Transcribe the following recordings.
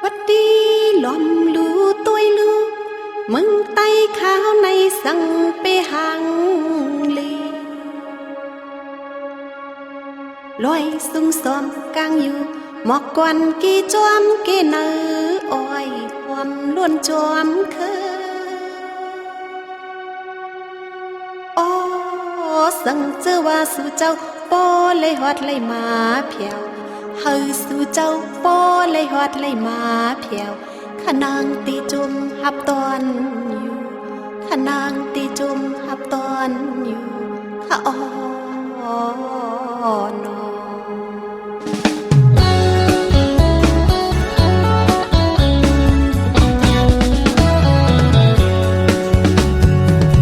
วัดดีหลอมลูตัวลูมึงไต้ข้าวในสังเปหังลีลอยสุงซอมกลางอยู่หมอกกวนกี่จวมกี่เนื้ออ้อยความล้วนจวมเคยโอ้สังเจอว่าสู่เจ้าโปเลยฮอดเลยมาเพียวเฮาสู่เจ้าโปเลยฮอดเลยมาเพียวขนางตีจุมหับตอนอยู่ขนางตีจุมหับตอนอยู่ข้าอ้อนอ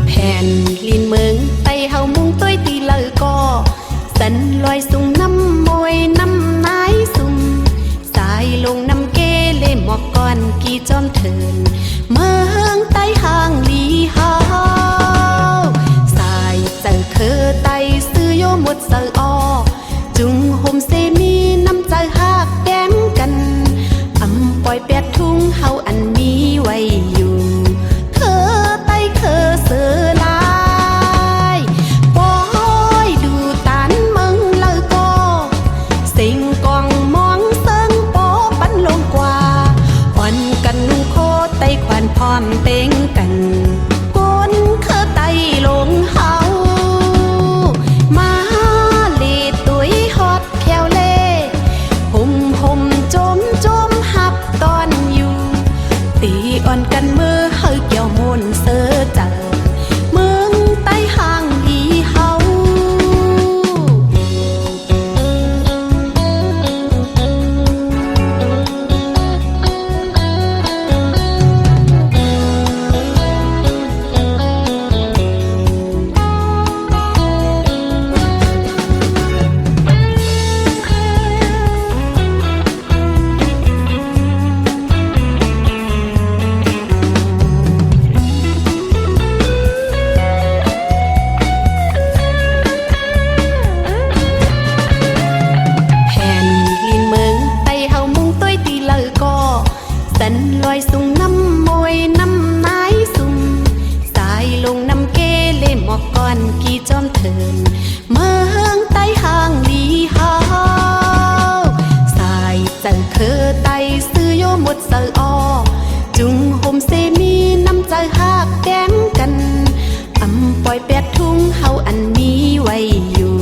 แผ่นลินเมืองไตเฮามุงต้วยตีเลอก็สันลอยสุงน้ำมวยน้ำนายสุ่มสายลงน้ำเกเลหมอกก่อนกี่จอมเถินเมืองไตห่างลีเฮาสายเจอเคอไตซื้อโยหมดเสออจุงโฮมเซมีน้ำใจหักแก้มกันอำปล่อยแปดทุ่งเฮาอันมีไว้อยู่เคอไตเคอเสือลายปอยดูตานเมืองเลอก็สิ่งกองมองเซิงโปปันลงกว่าอ่อนกันนุ่งโคไตขวานพร้อมเต็งกันก้นเคอไตลงเฮามาเลตุยฮอดแควเล่ห่มห่มจมจมหับตอนอยู่ตีอ่อนกันมือเฮาเกี่ยวมนเสือเจอเมืองไตห่างอีเฮาแผ่นลินเมืองไตเฮามุงต้วยตีเลอก็สันลอยสุงน้ำมวยน้ำนายสุ่มสายลงน้ำเกเลหมอกก่อนกี่จอมเถินเมืองไตห่างลีเฮาสายเจอเคอไตซื้อโยหมดเสออจุงโฮมเซมีน้ำใจหักแก้มกันอำปล่อยแปดทุ่งเฮาอันมีไว้อยู่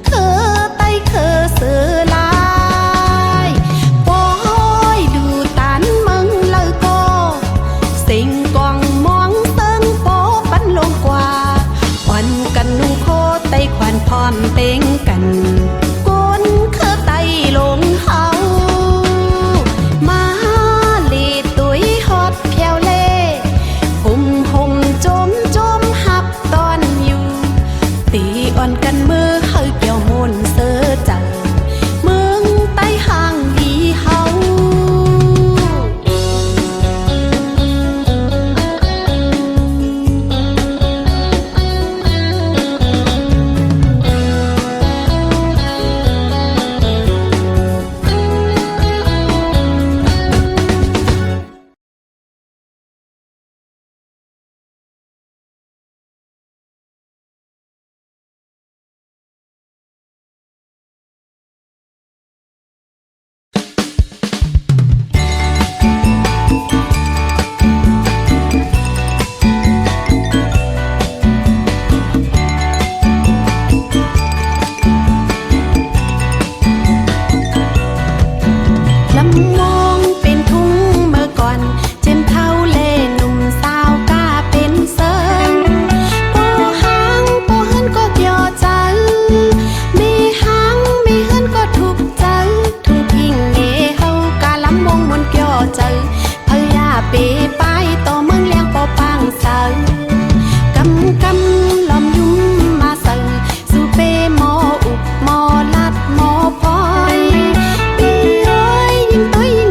เคอไตเคอเสือลายปอยดูตานเมืองเลอก็สิ่งกองมองเซิงโปปันลงกว่าอ่อนกันนุ่งโคไตขวานพร้อมเต็งกันก้นเคอไตลงเฮามาเลตุยฮอดแควเล่ห่มห่มจมจมหับตอนอยู่ตีอ่อนกันมือเฮาเกี่ยวมนเสือเจอเมืองไตห่างอีเฮาลำมองเป็นทุ่งเมื่อก่อนเจมเท่าเล่หนุ่มสาวกล้าเป็นเซิงโปหางโปเฮิรนก็เกี่ยวใจมีหางมีเฮิรนก็ถูกใจทุ่งทิ้งเงเฮากาลำมองมนเกี่ยวใจพยาเปไปต่อเมืองเลี้ยงปอปังเซิงกำกำลอมยุ่มมาเซิงสู่เปหมออุบหมอลัดหมอพลอยปีเอ้ยยิ่งต้อยยิ่ง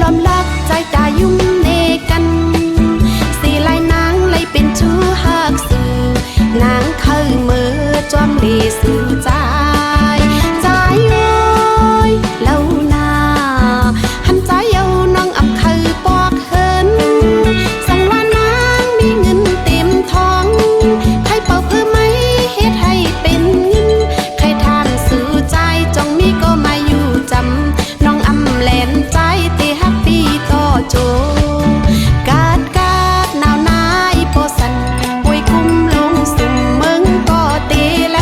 อมรักใจตายุ่มเนกันสีลายนางเลยเป็นชู้หักสื่อนางเคยมือจอมเลสื่อใจใจเอ้ยเล่านาหันใจเอาน้องอำเคยปอกเหินสั่งว่านางมีเงินเต็มท้องใครเป่าเพื่อไม่เฮ็ดให้เป็นเงินใครทานสื่อใจจงมีก็มาอยู่จำน้องอำแลนใจเตฮักปีต่อโจกาดหนาวนาอีโปสันป่วยคุ้มลงสุ่มเมืองก็เตแล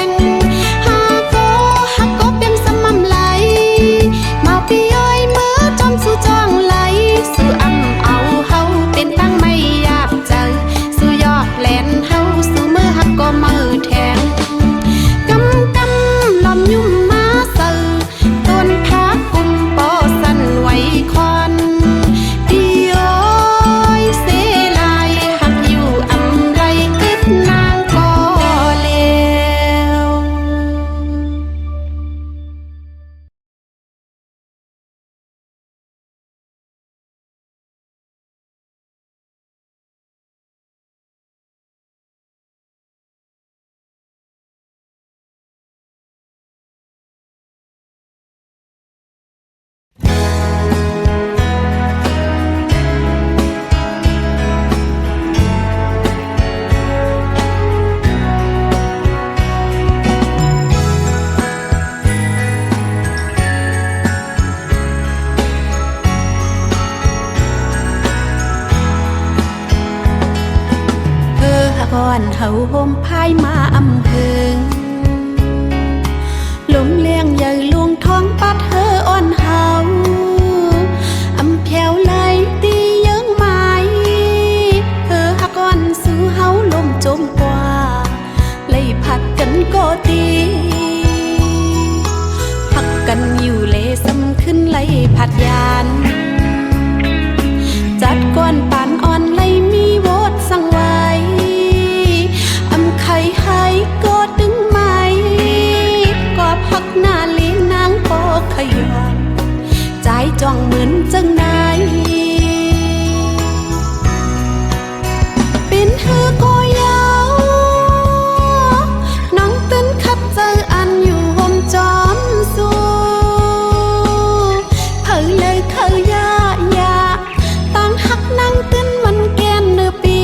งฮักก็เปียงสม่ำไหลมาปีอ้อยเมื่อจอมสู่จ้องไหลสู่อำเอาเฮาเป็นตั้งไม่ยาบใจสู่ยอดแลนเฮาสู่มือฮักก็มือแทงกำลอมยุ่มมาเสือต้นพักกุมปอสันไหวควันปีอ้อยเสลายฮักอยู่อำไรกึดนางก็เลวก่อนเฮาโฮมพายมาอำเพิงลมเลี้ยงใหญ่ลวงท้องปัดเฮออ่อนเฮาอำแถวไหลตีเยิงไม้เฮอฮักก่อนสู่เฮาลมจมกว่าเลยผัดกันก็ตีพักกันอยู่เลซ้ำขึ้นเลยผัดยานจัดก้อนปานอ่อนเลยมีโวดสั่งไว้ใครให้ก็ดึงไหมก็พักหน้าเลี้ยงนางก็ขยันใจจ้องเหมือนจังไหนเป็นเธอก็ยาวน้องเต้นขับเจออันอยู่ห่มจอมสู้เผยเลยเคยยาตั้งหักนางเต้นมันแกนเนื้อปี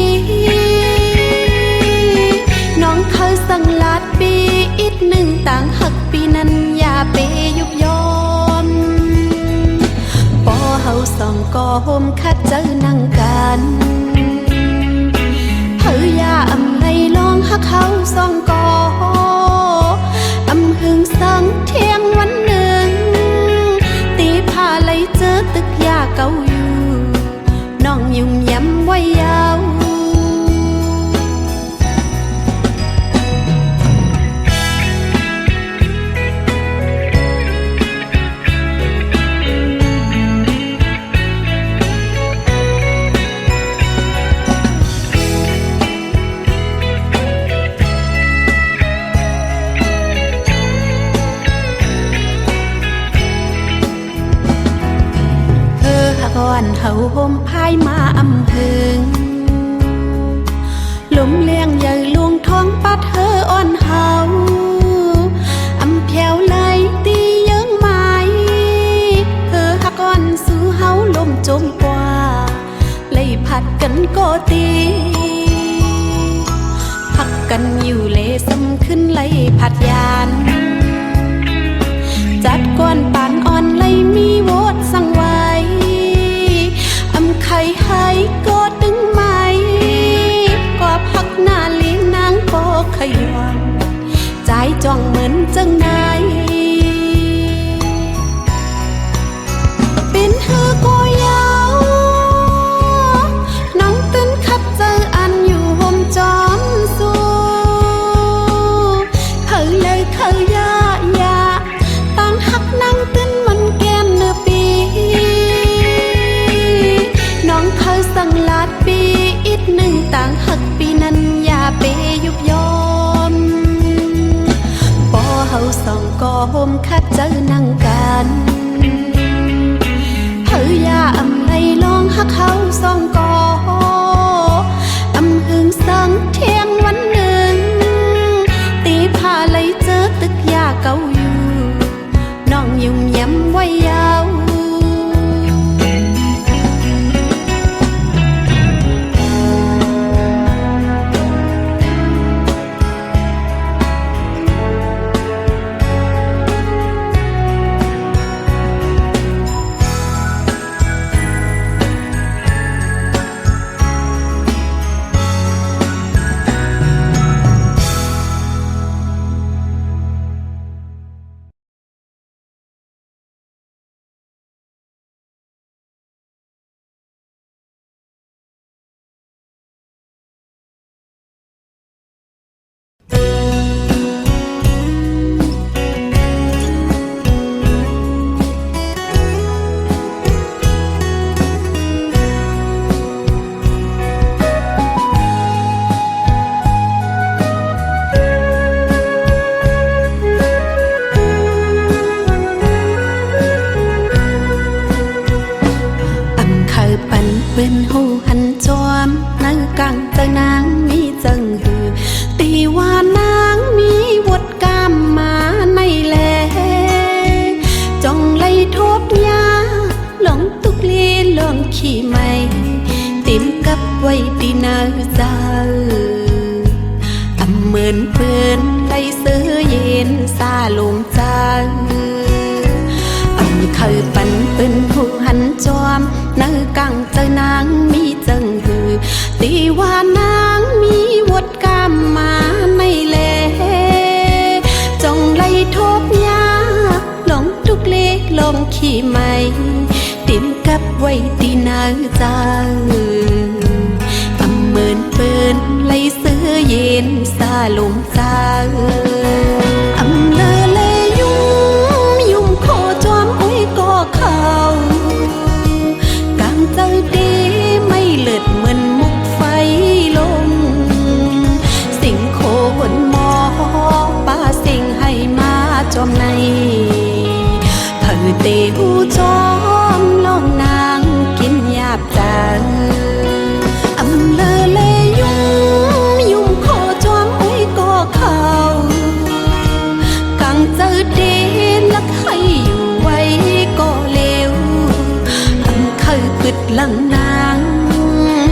น้องเคยสั่งลาดปีอีกหนึ่งต่างหักปีนั้นอย่าไปยุบย้อนปอเฮาสองก็โฮมคัดเจอนั่งกันเฮยาอำไงลองหักเขาสองก็อำหึงสังเที่ยงวันหนึ่งตีผ้าไหลเจอตึกยาเก่าอยู่น้องยุ่มย้ำไว้ยาวก่อนเฮาโฮมพายมาอำเพิงลมเลี้ยงใหญ่ลวงท้องปัดเฮออ่อนเฮาอำแถวไหลตีเยิงไม้เฮอฮักก่อนสู่เฮาลมจมกว่าเลยผัดกันก็ตีพักกันอยู่เลซ้ำขึ้นเลยผัดยานจัดก้อนปานอ่อนเลยมีโวดสั่งไว้ใครให้ก็ดึงไหมก็พักหน้าเลี้ยงนางก็ขยันใจจ้องเหมือนจังไหนเป็นเธอก็ยาวน้องตื่นขับเจออันอยู่ห่มจอมสู้เธอเลยเคยยาตั้งหักนางตื่นมันแก้มเนื้อปีน้องเคยสั่งลาดปีอีกหนึ่งต่างหักปีนั้นอย่าไปยุบย้อนปอเฮาสองก็โฮมคัดเจอนั่งกันเฮย อยาอำไลลองหักเขาสองกออำหึงสังเทียงวันหนึ่งตีผ้าไหลเจอตึกยาเก่าอยู่น้องยุ่มย้ำไว้ยาวเป็นหูหันจอมนางกังเจอนางมีจังหือตีว่านางมีวดกามมาในแลจ้องไล่ทบยาหลงตุกลีหลงขี้ไม่ติมกับไว้ตีนาเจ้าเหมือนเพื่อนไล่เสื้อเย็นซาลงจางเคยปันเป็นผู้หันจอมนางกังเจอนางมีจังหือตีว่านางมีวดกามมาในแลจ้องไล่ทบยาหลงทุกเล็กลงขี้ไม่ติมกับไว้ตีนาเจ้าเหมือนเปิ้นไล่เสื้อเย็นซาลงจางเลอเลยุ่มโคจอมอุ้ยก็เขากังเจอดีไม่เลิดเหมือนมุกไฟลงสิ่งโคหนมอป้าสิ่งให้มาจอมในเธอเตหูจอมลองนางกินหยาบจังเลอเลยุ่มโคจอมอุ้ยก็เขากังเจอดีลักให้อยู่ไว้ก็เลวเคยปิดหลังนาง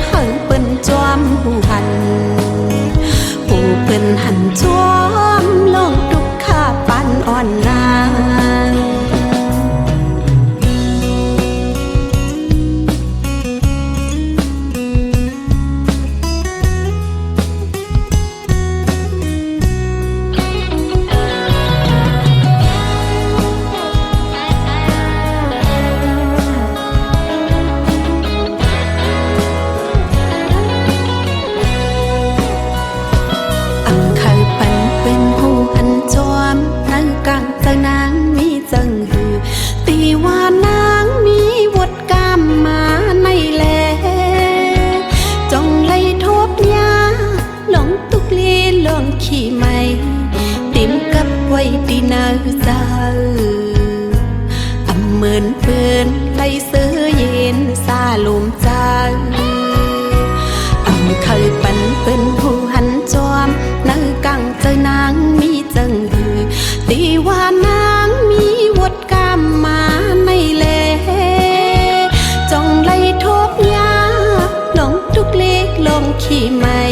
เฮาเป็นจอมผู้หันผู้เป็นหันจอมลองดุกข้าปันอ่อนนางขี้ไม่ติมกับไว้ตีนาเจ้าเหมือนเพื่อนไล่เสื้อเย็นซาลมจางเคยปันเป็นผู้หันจอมนางกังเจอนางมีจังหือตีว่านางมีวดกามมาในแลจ้องไล่ทบยาหลงทุกเล็กลงขี้ไม่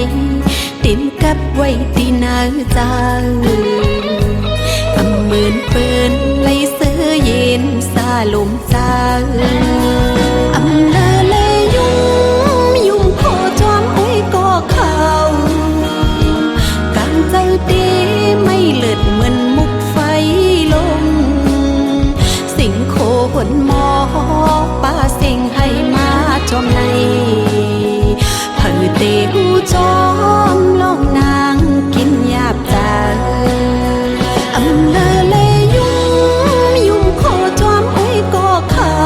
ติมกับไว้ตีนาเจ้าเหมือนเปิ้นไล่เสื้อเย็นซาลมจางเลอเลยุ่มโคจอมอุ้ยก็เขากังเจอดีไม่เลิดเหมือนมุกไฟลงสิ่งโคหนมอป้าสิ่งให้มาจอมในเธอเตหูจอมลองนางกินหยาบจางเลอเลยุ่มโคจอมอุ้ยก็เขา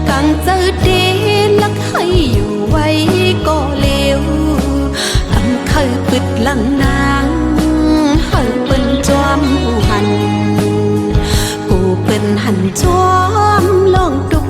กังเจอดีลักให้อยู่ไว้ก็เลวเคยปิดหลังนางเฮาเป็นจอมผู้หันผู้เป็นหันจอมลองดู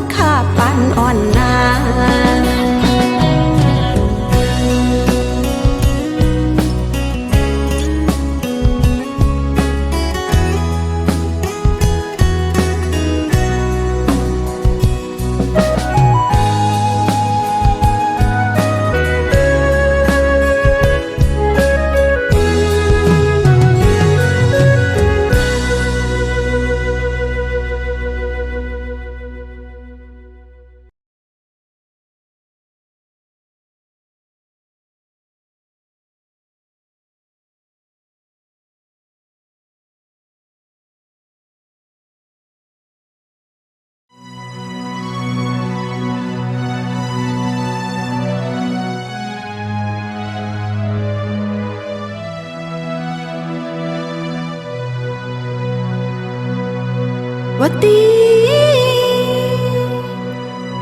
ว่าตี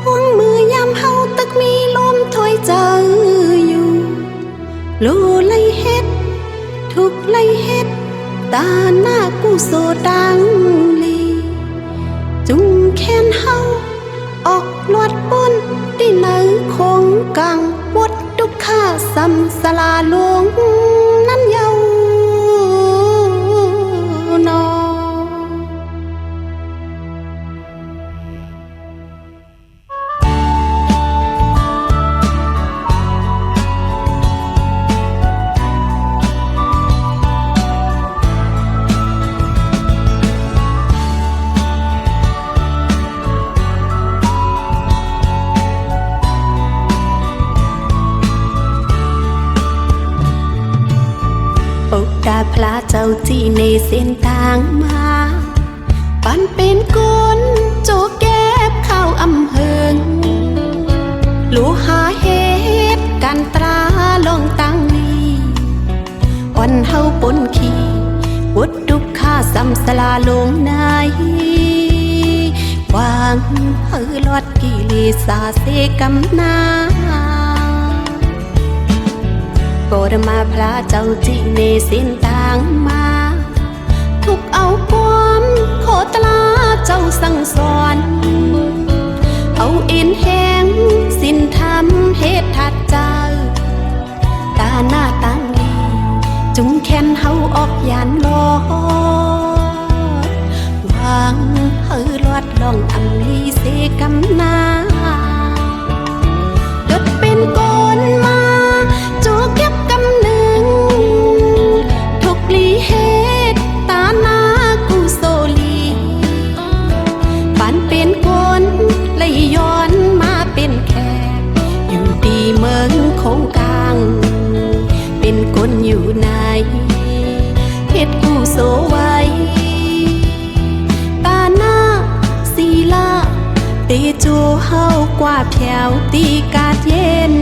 ห่วงมือยามเฮาตึกมีลมถอยเจออยู่โลไลเฮ็ดทุกไลเฮ็ดตาหน้ากูโซดังลีจุงแค้นเฮาออกลวดบนที่เนื้อคงกังวดทุกข้าซ้ำสลาลวงนั้นเยาวนอปกดาพระเจ้าที่ในเส้นทางมาปันเป็นก้นโจแก็บเข้าอำเฮิงลูหาเหตุการตราลองตั้งนี้วันเฮาปนขี้วุดดุกข้าซ้ำสลาลงในวางเฮอลอดกิเลสาเสกำนาโปรดมาพระเจ้าที่ในเส้นทางมาทุกเอาความโคตลาเจ้าสั่งสอนเอาเอ็นแห้งสิ้นธรรมเหตุทัดเจ้าตาหน้าตั้งดีจุงแค้นเฮาออกยานลอดวางเฮอลอดลองอำลีเสกำนาดดเป็นก้นมาจูเก็บกำหนึ่งทุกลีเหตุตาหน้ากูโซลีปันเป็นคนเลยย้อนมาเป็นแขกอยู่ดีเมืองคงกลางเป็นคนอยู่ในเพชรกูโซไว้ตาหน้าศีลาเตโจเฮากว่าแผวตีกาดเย็น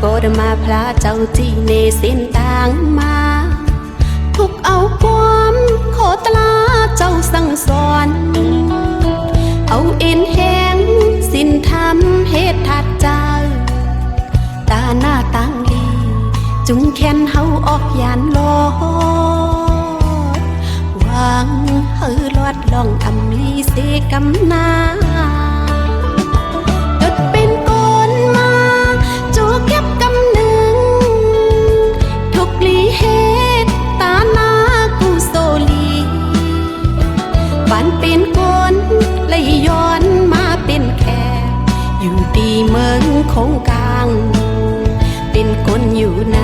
โปรดมาพระเจ้าที่ในเส้นทางมาทุกเอาความโคตลาเจ้าสั่งสอนเอาเอ็นแห้งสิ้นธรรมเหตุทัดเจ้าตาหน้าตั้งลีจุงแค้นเฮาออกยานลอดวางเฮอลอดลองอำลีเสกำนาดดเป็นก้นมาจูเก็บกำหนึ่งทุกลีเหตุตาหน้ากูโซลีปันเป็นคนเลยย้อนมาเป็นแขกอยู่ดีเมืองคงกลางเป็นคนอยู่ใน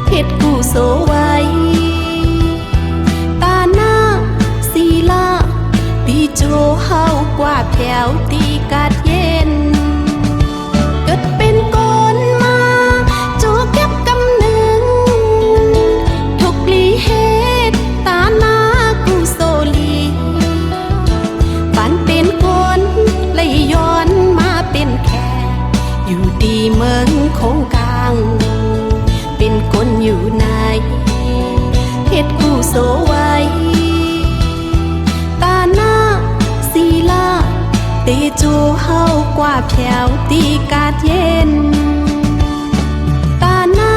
เพชรกูโซไว้ตาหน้าศีลาตีโจเฮากว่าแผวตีกาดเย็นเกิดเป็นคนมาจูเก็บกำหนึ่งทุกลีเหตุตาหน้ากูโซลีปันเป็นคนเลยย้อนมาเป็นแขกอยู่ดีเมืองคงกลางเป็นคนอยู่ในเพชรกูโซไว้ตาหน้าศีลาเตโจเฮากว่าแผวตีกาดเย็นตาหน้า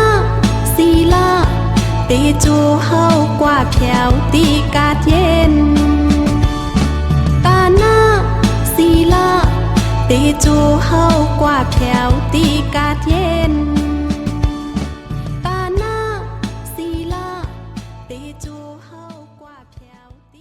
ศีลาเตโจเฮากว่าแผวตีกาดเย็นตาหน้าศีลาเตโจเฮากว่าแผวตีกาดเย็นตาหน้าศีลาเตโจเฮากว่าแผวตี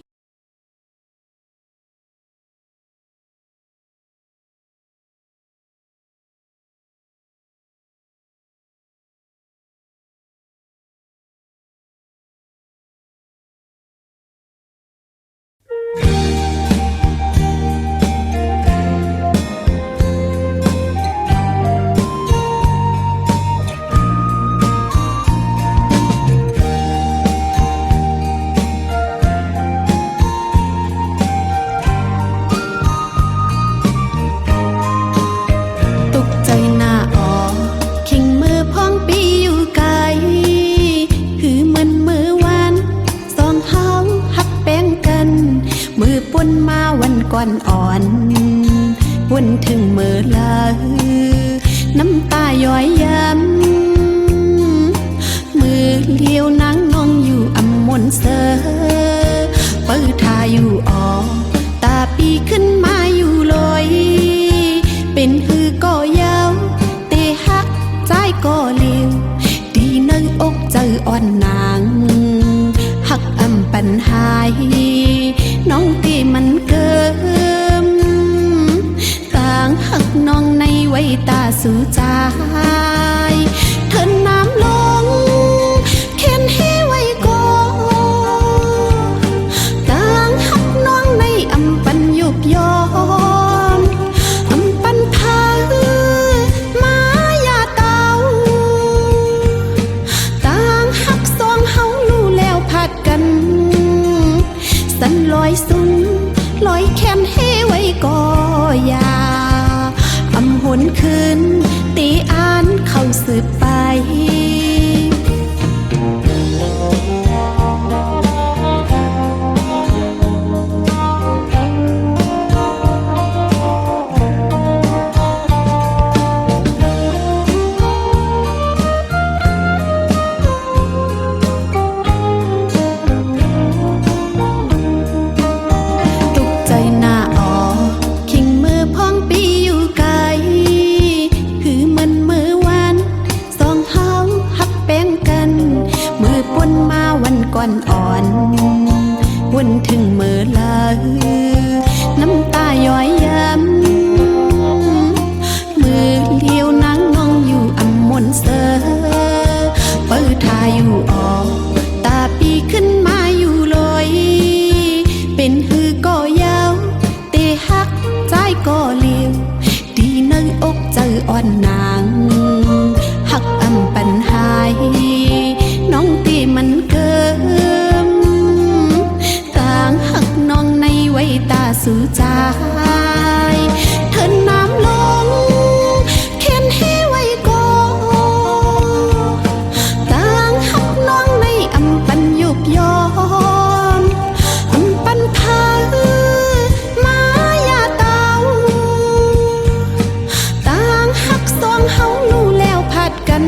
ก่อนอ่อนวนถึงมือลาน้ำตาย้อยย้ำมือเลี้ยวนางนองอยู่อำมนเสอเปิดทาอยู่ออกตาปีขึ้นมาอยู่ลอยเป็นฮือก็ยาวเตะหักใจก็เลี้ยวดีในอกเจออ่อนนางหักอำปัญหายน้องตีมันเกิมต่างหักน้องในไว้ตาสู่ใจเถินน้ำลงเข็นให้ไว้ก่อนต่างหักน้องในอำปันยุบยอมอำปันพามายาเตาต่างหักสองเฮาลู่แล้วพัดกันสันลอยสุนลอยแขนให้ไว้ก่อยาอำหนคืนตีอ่านเข้าสืบไปก่อนอ่อนวนถึงมือลาน้ำตาย้อยย้ำมือเลี้ยวนางนองอยู่อำมนเสอเปิดทาอยู่ออกตาปีขึ้นมาอยู่ลอยเป็นฮือก็ยาวเตะหักใจก็เลี้ยวดีในอกเจออ่อนนางหักอำปัญหายน้องตีมันเกิมต่างหักน้องในไว้ตาสู่ใจเถินน้ำลงเข็นให้ไว้ก่อนต่างหักน้องในอำปันยุบยอมอำปันพามายาเตาต่างหักสองเฮาลู่แล้วพัดกัน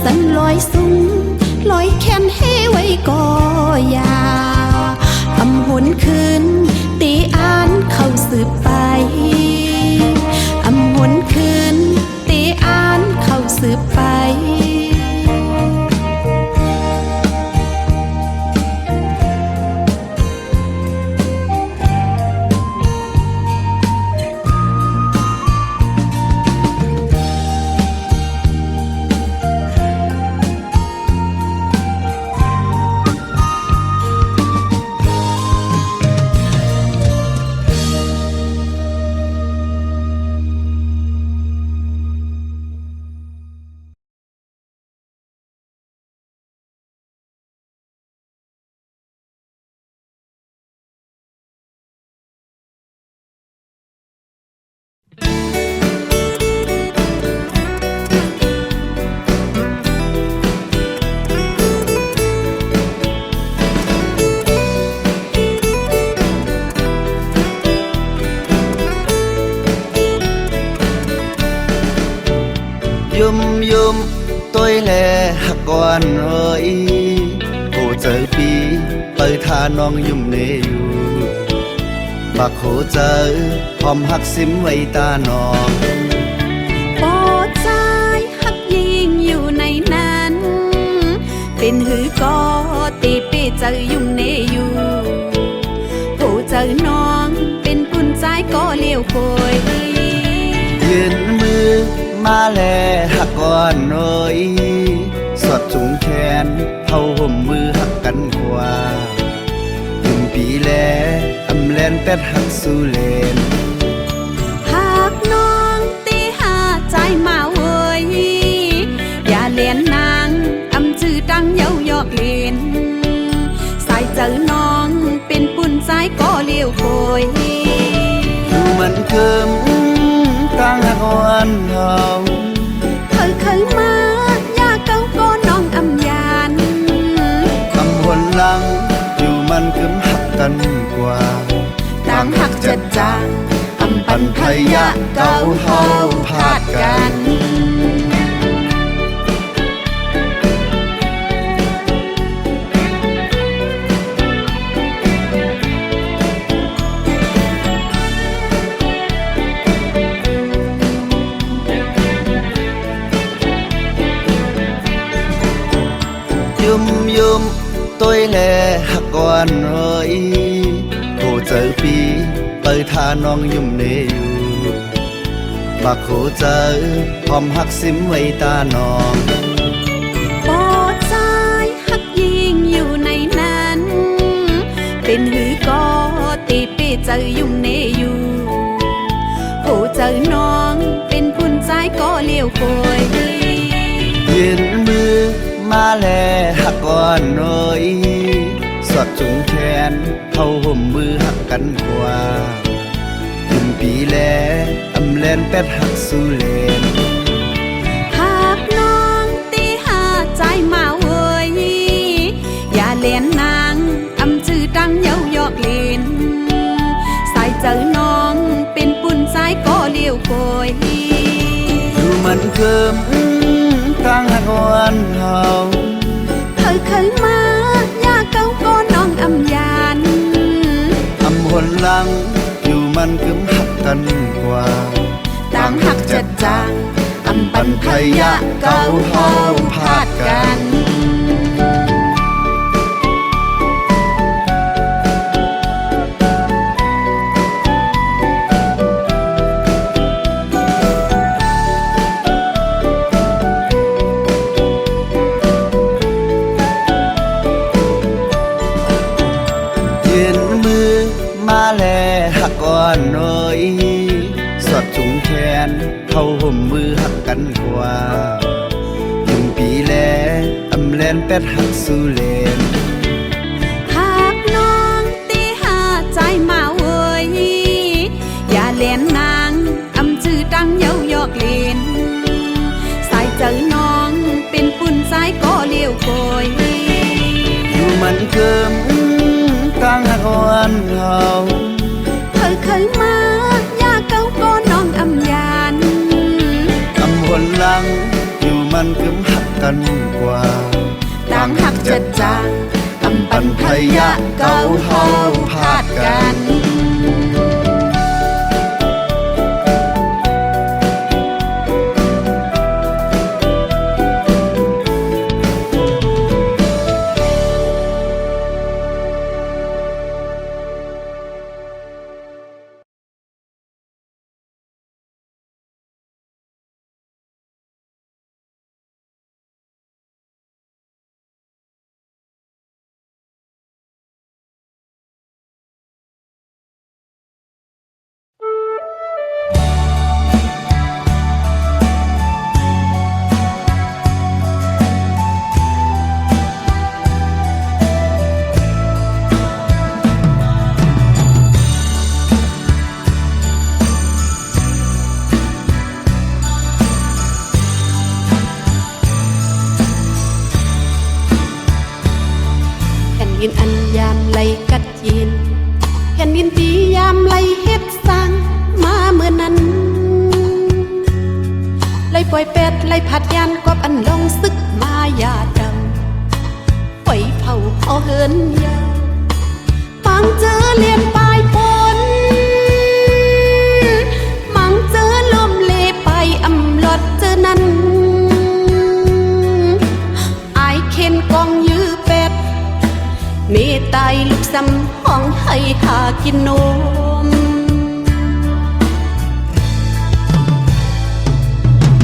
สันลอยสูงลอยแขนให้ไว้ก่อยาอำหนคืนตีอ่านเข้าสืบไปอำหนคืนตีอ่านเข้าสืบไปยุ่มtôi lẻ hạc quan rồi hồ trời pi bởi tha nonยุ่มเนอยู่บักโหเจอหอมหักซิมไว้ตาน้องโปรดใจหักยิ่งอยู่ในนั้นเป็นหือก็ตีเปเจอยุ่มเนอยู่โหเจอน้องเป็นปุ่นใจก็เลี้ยวโกยยืนมือมาแลหักก่อนหน่อยสอดจุงแขนเฮาห่มมือหักกันกว่าถึงปีแลอำแลนเป็ดหักสู่เลนหากน้องตีหาใจมาเว้ยอย่าเลียนนางอำจื้อดังเย้ายอกเลียนสายเจอน้องเป็นปุ่นใจก็เลี้ยวโกยมันเคิมตั้งหักวันเฮาเคยมาอยากเก้าก็น้องอำยานคำหนหลังอยู่มันเคิมหักกันกว่า ตา างหักจัดจางอำปันพยะเก่าเฮาพาดกันยุ่มtôi lẽ hạc quan rồi khổ chờ phí tới tha nonยุ่มเนอยู่บักโขเจอพร้อมหักซิมไว้ตาน้องปอดใจหักยิงอยู่ในนั้นเป็นหือก็ตีเป้เจอยุ่มเนอยู่โขเจอน้องเป็นปุ่นใจก็เลี้ยวโกยยืนมือมาแลหักก่อนหน่อยสอดจุงแขนเข้าห่มมือหักกันกว่าถึงปีแลอำแลนแปดหักสู่เลนหากน้องตีหาใจมาเว้ยอย่าเล่นนางอำจื้อดังเย้ายอกเล่นสายเจอน้องเป็นปุ่นใจก็เลี้ยวโกยดูมันเกิมตั้งหักวันเฮาเคยมาอย่าเก้าก็น้องอำยานอำหนหลังอยู่มันกึมหักกันกว่าต่างหักจัดจางอำปันพยะเก้าเฮาพาดกันมาแลหักก่อนหน่อยสอดจุงแขนเข้าห่มมือหักกันกว่าถึงปีแลอำแลนแปดหักสู่เลนหากน้องตีหาใจมาเว้ยอย่าเล่นนางอำจื้อดังเย้ายอกเล่นสายเจอน้องเป็นปุ่นสายก็เลี้ยวโกยอยู่มันเกิมตั้งหักวันเฮาเคยมาอย่าเก้าก็น้องอำยานอำหนหลังอยู่มันกึมหักกันกว่าต่างหักจัดจางอำปันพยะเก้าเฮาพาดกันยินอันยามไหลกัดยินแผ่นดินที่ยามไหลเฮ็ดสร้างมาเมื่อนั้นไหลปล่อยเป็ดไหลผัดยานกอบอันลองซึกมายาดำปล่อยเผาเอาเหินยาฟังเจอเลียนปลายฝนมังเจอลมเลไปอำลอดเจอนั้นอายเข็นกองยื้อเป็ดเมตายลูกซ้ำห้องให้หากินนม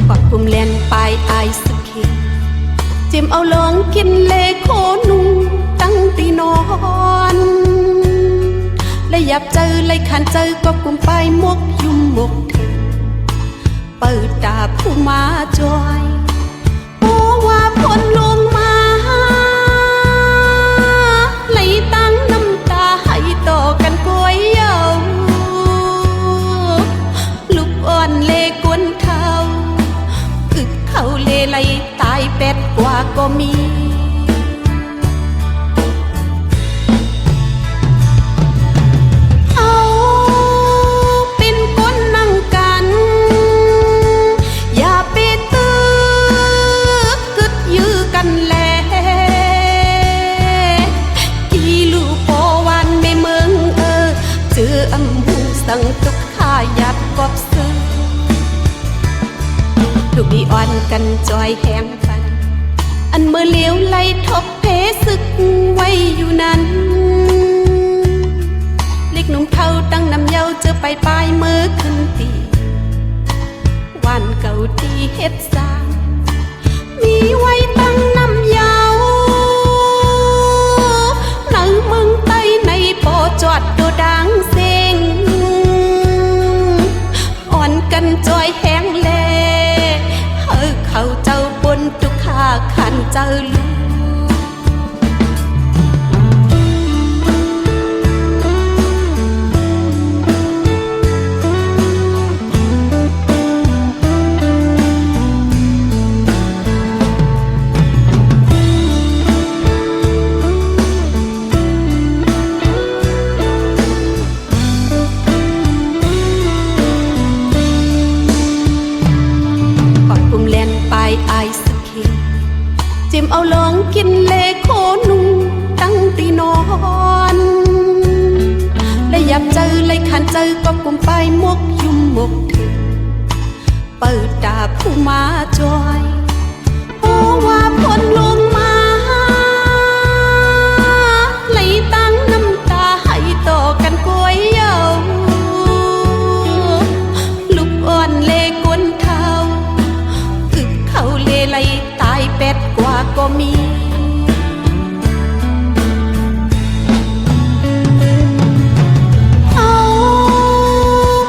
ปักกุมแลนปลายอายสกีจิ้มเอาลองกินเลโคนุ่งตั้งตีนอนและยับเจอเลยขันเจอก็กุมไปมกยุ่มมกเปิดตาผู้มาจอยโอ้ว่าผลลงมาไหลตั้งน้ำตาให้ต่อกันกวยเย้าลูกอ่อนเลกวนเท้าอึกเขาเลไหลตายเป็ดกว่าก็มีเอา สั่งตุกข้าหยับกบซื้อถูกดีอ่อนกันจอยแหงฟันอันเมื่อเลี้ยวไล่ทบเพศึกไว้อยู่นั้นเล็กหนุ่มเท่าตั้งนำเยาเจอไปปลายมือขึ้นตีวันเก่าที่เฮ็ดสร้างมีไว้ตั้งนำเยาหนังเมืองใต้ในโปจอดโดดังเสียงอ่อนกันจอยแหงแลเขาเจ้าบนทุกข้าขันเจ้าลูกไอสเคจิมเอาลองกินเลโคนุ่งตั้งตีนอนและยับเจอเลยขันเจอก็กุมไปมกยุ่มมกถึงเปิดตาผู้มาจอยโอ้ว่าพลลงมาเลยตั้งน้ำตาให้ต่อกันกวยเยาลูกอ่อนเลกวนเท้าเขาเลไลตายเป็ดกว่าก็มีเขา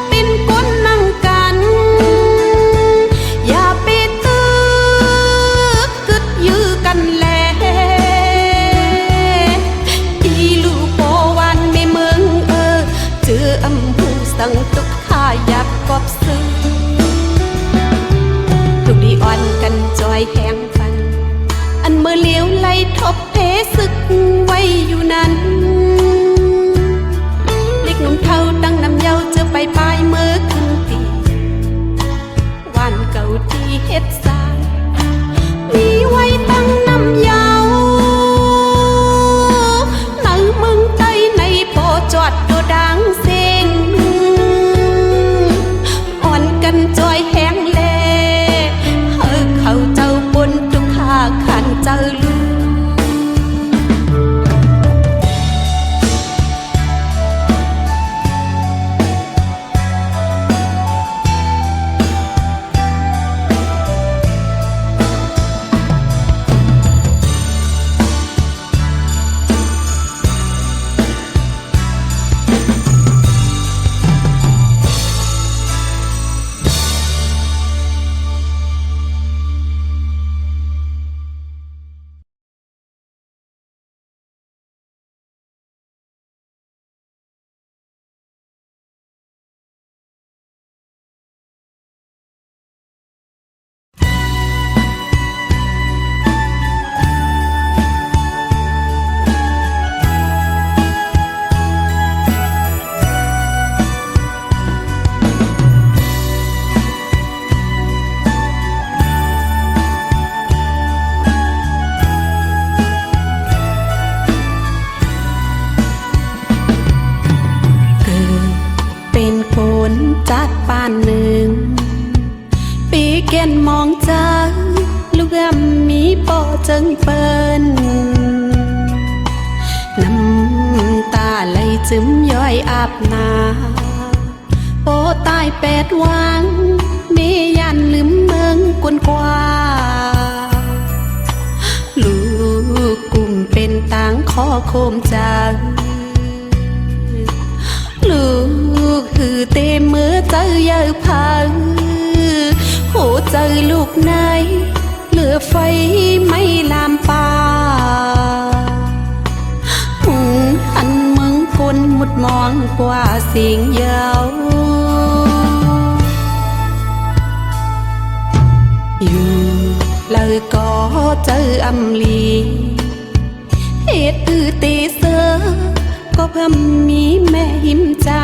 เป็นคนนั่งกันอย่าไปตึกกึดยื้อกันแลอีลูกโปวันในเมืองเจออำหูสั่งตุกข้าอยากกอบซื้ออ่อนกันจอยแหงฟันอันเมื่อเลี้ยวไล่ทบเพศึกไว้อยู่นั้นเด็กหนุ่มเท่าตั้งนำเยาเจอไปปลายมือขึ้นตีวันเก่าที่เฮ็ดสร้างมีไว้ตั้งนำเยาหนังเมืองใต้ในโปจอดโดดังเสียงอ่อนกันจอยแหงแลเขาเจ้าบนทุกข้าขันเจ้าลูกจัดปานหนึ่งปีเกณฑ์มองเจอลูกมีปอจึงเปิ้นน้ำตาไหลจึมย้อยอาบนาโปตายแปดวังเมยันลืมเมืองกวนกว่าลูกกลุ่มเป็นต่างขอโคมจังลูกคือเต็มมือเจอเยอะพังโหเจอลูกไหนเหลือไฟไม่ลามปาหันมึงคนมุดมองกว่าสิ่งยาวอยู่เลยก็เจออำลีเหตุเตเสอก็เพิ่มมีแม่หิมจำ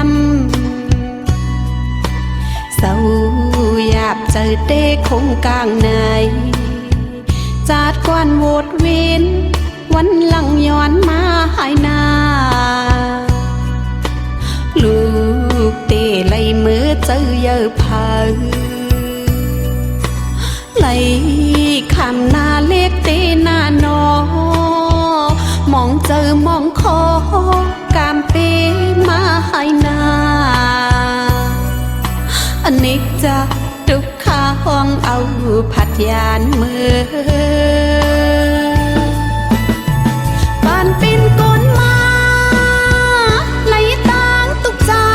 เศร้าหยาบเจอเต้คงกลางในจัดกวนโวดเวนวันหลังย้อนมาหายนาลูกเต giờ phờ lấy khám na liếc tê na nó mong chờ mong khó cam pê ma hai na anh nickจะทุกข้าห้องเอาผัดยานมือปานปินก้นมาไหลตางตุกจ้า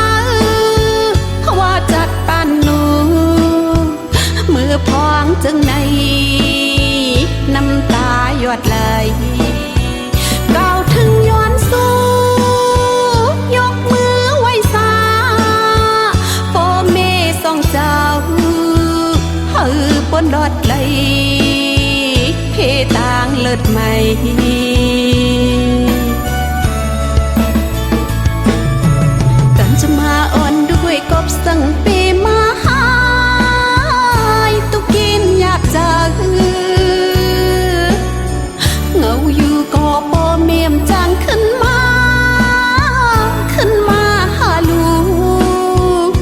ว่าจัดปานหนูมือพองจึงในน้ำตาหยดไหลก้าวถึงย้อนสู้ยกมือไหว้สาพ่อแม่สองเจ้าปนรอดไหลเพต่างเลิศใหม่กันจะมาอ่อนด้วยกบสั่งปีมาหายตุกินอยากจะเงาอยู่ก็ปอเมียมจางขึ้นมาหาลูก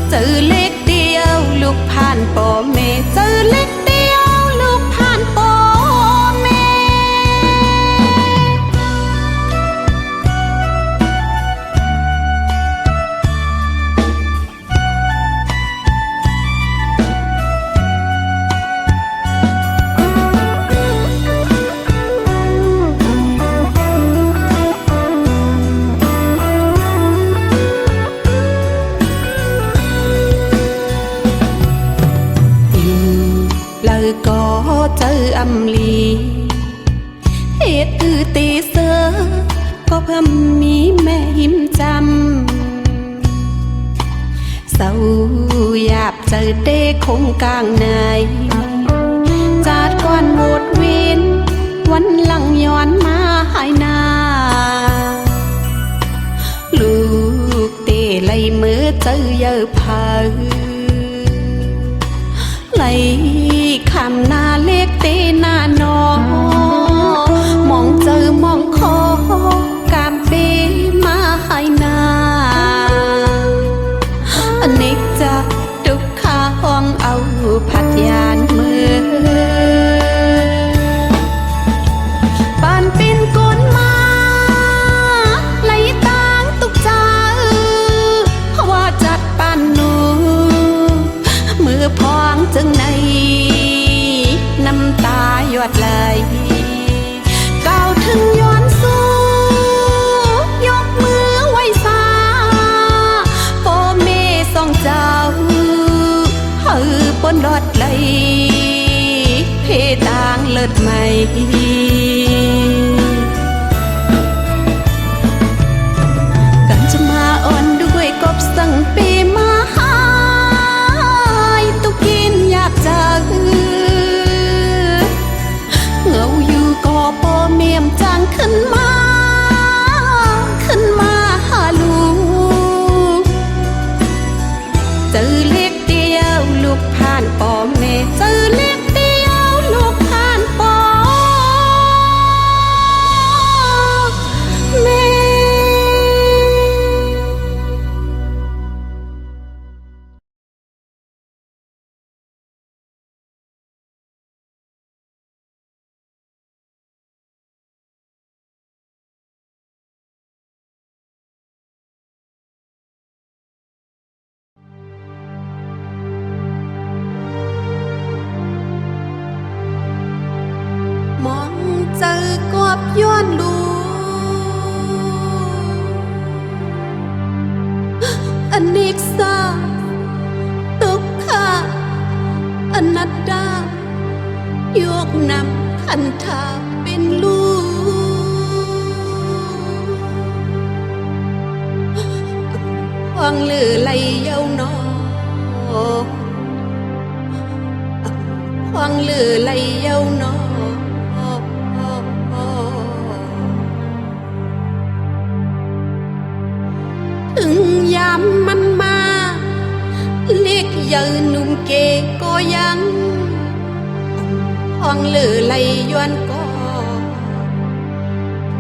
เจอเล็กเดียวลูกผ่านปอเมเจอเล็กเดียวลูกผ่านปอเมก็เจออำลีเหตุตีเสือก็เพิ่มมีแม่หิมจำเศร้าหยาบเจอเต้คงกลางในจาดก่อนโหดเวินวันหลังย้อนมาหายนาลูกเต้ไหลมือเจอเยอะพาไหลคำนาเล็กเตนาหนอมองเจอมองคอกามเปมาให้นาอันนี้จะทุกข้าห้องเอาผัดยานมือปานปินก้นมาไหลตางตุกจ้าว่าจัดปานหนูมือพองจึงในน้ำตาหยดไหลก้าวถึงย้อนสู้ยกมือไหว้สาพ่อแม่สองเจ้าปนรอดไหลเพต่างเลิศใหม่กันจะมาอ่อนด้วยกบสั่งปีมาหายตุกินอยากจะเงาอยู่ก็ปอเมียมจางขึ้นมาหาลูกเจอเล็กเดียวลูกผ่านปอเมเจอเล็กเดียวลูกผ่านปอเมมองเจอกบย้อนลูอเนกสาตุกขะอนัตตายกนำขันธาเป็นลูกฟังลือไหลเย้านอฟังลือไหลเย้านอถึงยามมันมาเล็กเยอะหนุ่มเก๋ก็ยังห้องเลือไหลย้อนก็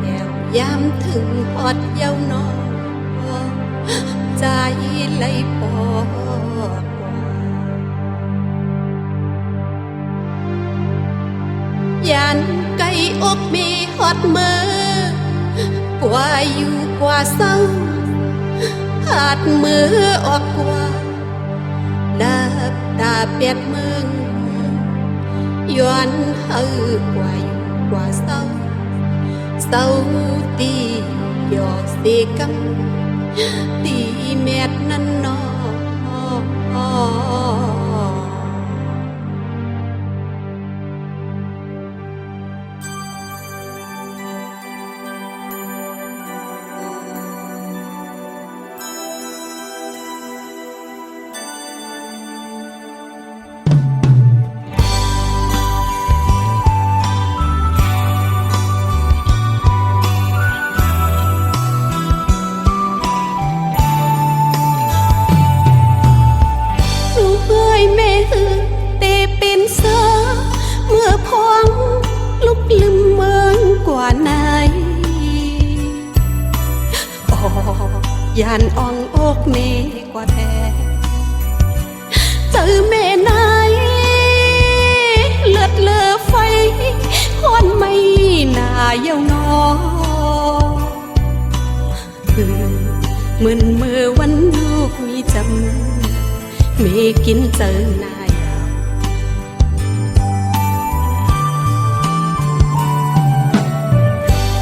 แก้วยามถึงฮอดเย้านอ ใจ ใจไหลปอยันไก่อกมีฮอดมือกว่าอยู่กว่าเศร้าหาดมือออกกว่านับตาเปียดมึงย้อนเฮากว่าอยู่กว่าเศร้าเศร้าตียอเสกังตีแมดนั่นนอแม่ฮือเตเป็นเสือเมื่อพวงลุกลืมเมืองกว่าไหนยานอ่องอกเมกว่าแท้เจอแม่ไหนเลือดเลอไฟหอนไม่น่าเย้านอมึนมือวันลูกมีจำมีกินเจอนาย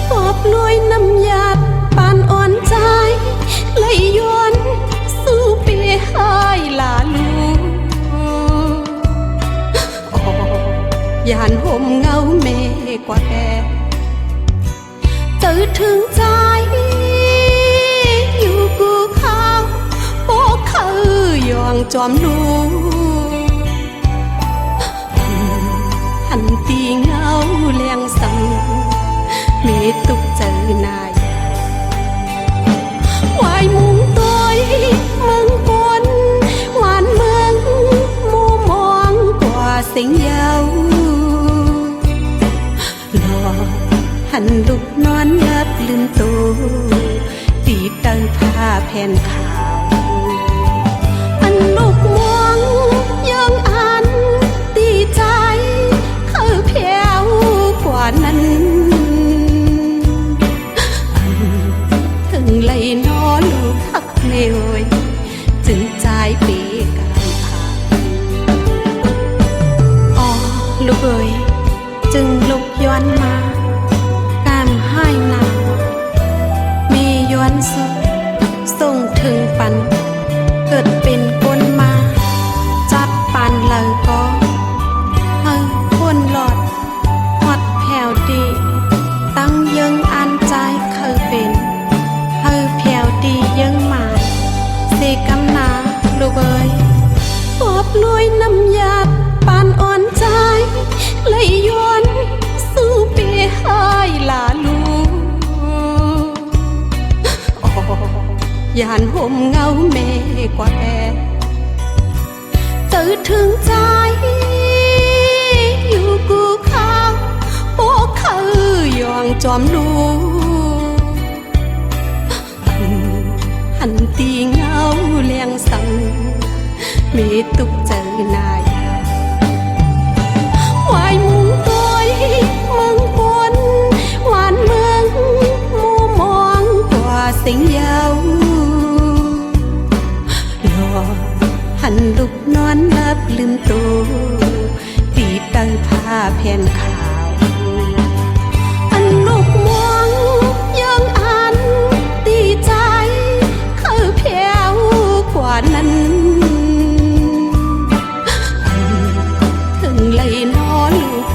ปอบลวยน้ำยาปานอ่อนใจไหลย้อนสู้เปียหายลาลูยานห่มเงาเมกว่าแกเจอถึงใจอยู่กูเขาโปกเขายองจอมลูหันตีเงาเลี้ยงสังมีตุกเจอนายวายมุงตัวเมืองกวนหวานเมืองมูมองกว่าเสียงเยาวหลอกหันลุกนอนยับลืมตัวตีเติงผ้าแผ่นขาวลูกมองยังอันดีใจคือเพียวกว่านั้นถึงไหลนอลูกหักเนยจึงใจปีการผ่านอ๋อลูกเอ๋ยจึงลุกย้อนมาการให้นามีย้อนสุดส่งถึงปันเกิดเป็นคนมาจัดปานเลยก็คนหลอดหอดแผ่วดีตั้งยังอันใจเคยเป็นแผ่วดียังมาเสกำนาลูกเอ๋ยปอบลวยน้ำยาปานอ่อนใจไหลย้อนสู้เปียหายลาลูยานห่มเงาเมกว่าแกเจอถึงใจอยู่กูเขาโปกเขายองจอมลูหันตีเงาเลี้ยงสังมีตุกเจอนายวายมุงตัวเมืองกวนหวานเมืองมูมองกว่าเสียงเยาวหันลุกนอนลับลืมตัวตีเติงผ้าแผ่นขาวอันลูกมองยังอันตีใจคือเพียวกว่านั้นถึงไหลนอลูก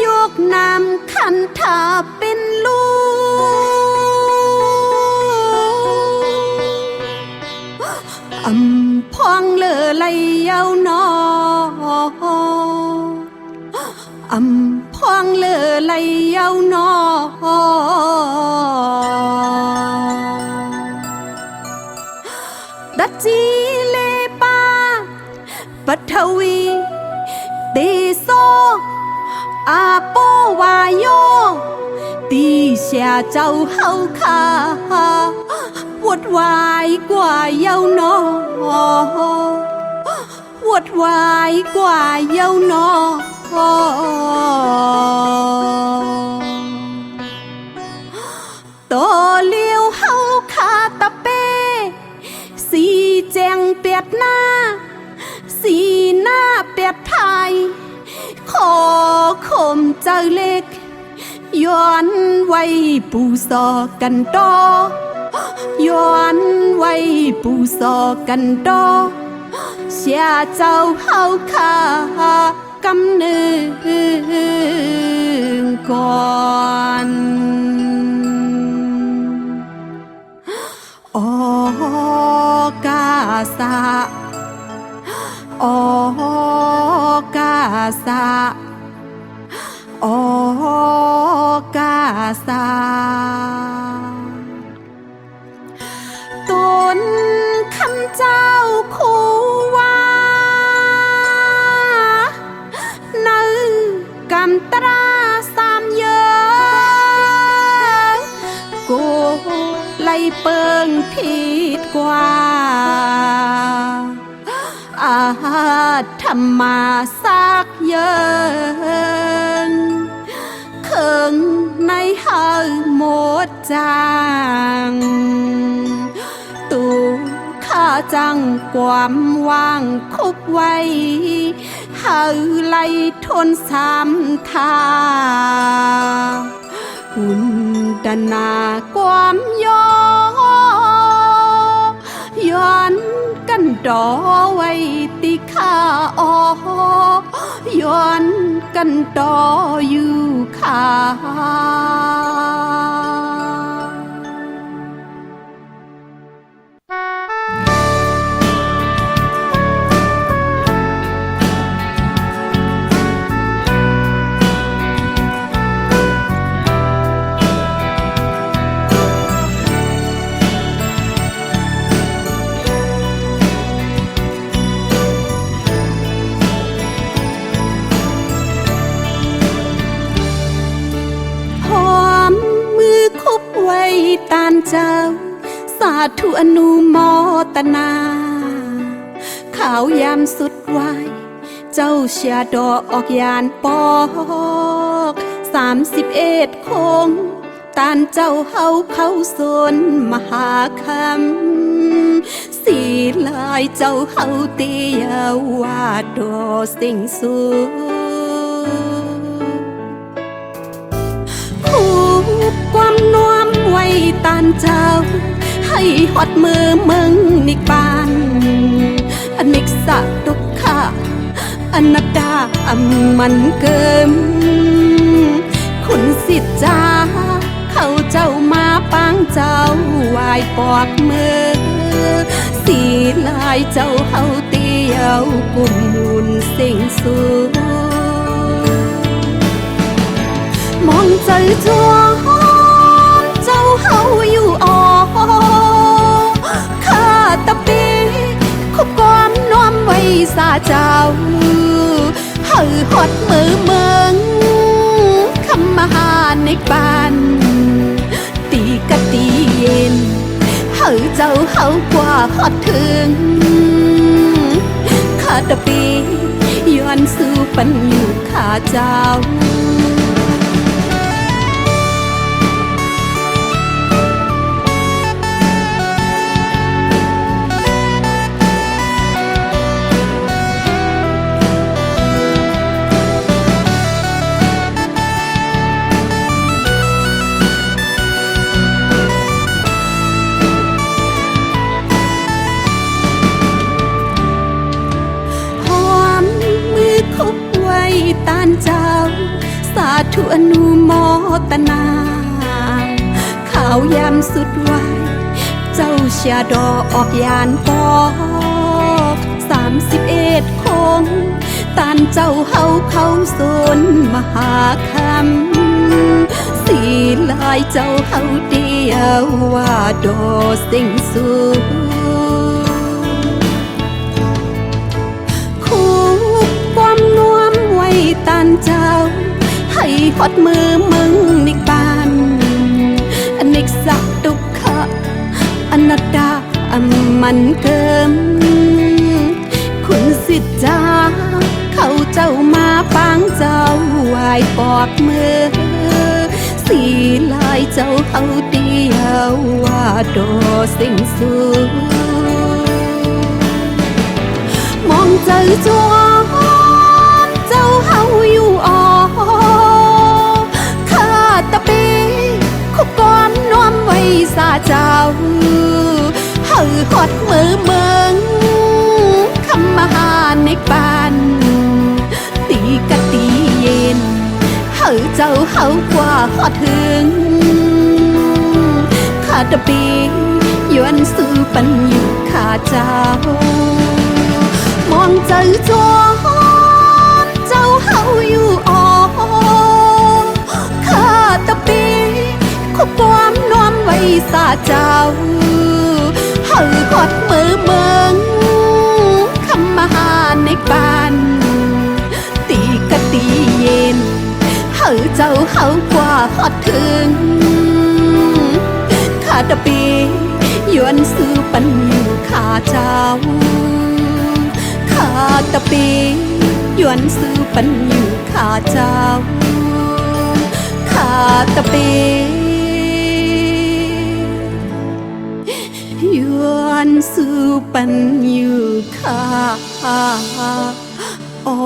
ยกน้ำขันถาเป็นลูกอำพองเลอไหลเยาวนออำพองเลอไหลเยาวนอดัจจีเลปาปัทวีตีโซอาโปวายโยตีเสียเจ้าเฮาคาวดวายกว่าเยาวนอวดวายกว่าเยาวนอตัวเลี้ยวเฮาคาตะเปสีแจงเปียดหน้าสีหน้าเปียดไทยขอคมเจ้าเล็กย้อนไว้ปูซอกันดอย้อนไว้ปูซอกันดอเสียเจ้าเฮาคากำเนิดก่อนออกาสะออกาสะออกาสะต้นคำเจ้าคูว่านึกำตราสามเยอะโกไล่เปิงผิดกว่าอาธรรมาสักเยิงเคิงในหาหมดจางตูข้าจังความว่างคุบไว้หาไล่ทนสามทาหุ่นดนาความย้อนกันดอไว้ติข้าย้อนกันดออยู่ข้าตานเจ้าสาธุอนุโมทนาข่าวยามสุดวายเจ้าเชียดออกยานปอก31คงตานเจ้าเฮาเข้าสนมหาคำสีลายเจ้าเฮาเตียวาดอสิ่งสูความนวมไว้ตานเจ้าให้หอดมือมึงนิกบานอนิกสะตุกขาอนัตตามันเกิมคุณสิทธิ์จ้าเขาเจ้ามาปางเจ้าวายปอกมือสีลายเจ้าเฮาเตียวกุมมุนสิ่งสูมองใจจัวเจ้าเฮาอยู่ข้าตะปีคุบความน้อมไว้สาเจ้าเฮาหอดมือเมืองคำมหาในบ้านตีกะตีเย็นเฮาเจ้าเฮากว่าหอดถึงข้าตะปีย้อนสู่ปัญญูข้าเจ้าตานเจ้า ธุอนุโมตนาข่าวยามสุดไว้เจ้าเชียดอออกยานปอก31คงตานเจ้าเฮาเขาโซนมหาคำสีลายเจ้าเฮาเดียวว่าดอสิ่งสูคู่ความนวมไว้ตานเจ้าให้ฮอดมือมึงนิกบานอเนกสักตุกขะอนัตตามันเกิมคุณสิทธาเขาเจ้ามาปางเจ้าวายปอกมือสีลายเจ้าเขาเดียวว่าโดสิ่งสูมองเจอจวนเจ้าเฮาอยู่อ่อข้าตะปีคุกก้อนน้อมไว้สาเจ้าเฮาฮอดมือเมืองคำมหาในปานตีกะตีเย็นเฮาเจ้าเฮากว่าฮอดถึงข้าตะปียวนสู้ปันอยู่ข้าเจ้ามองเจอจวนเจ้าเฮาอยู่อ่อข้าตะปีคุกความน้อมไว้สาเจ้าเฮาฮอดมือเมืองคำมหาในปานตีกะตีเย็นเฮาเจ้าเฮากว่าฮอดถึงข้าตะปียวนซื้อปันอยู่ข้าเจ้าข้าตะปียวนซื้อปันอยู่ข้าเจ้าข้าตะปียวนซื้อปันอยู่ข้าอ๋อ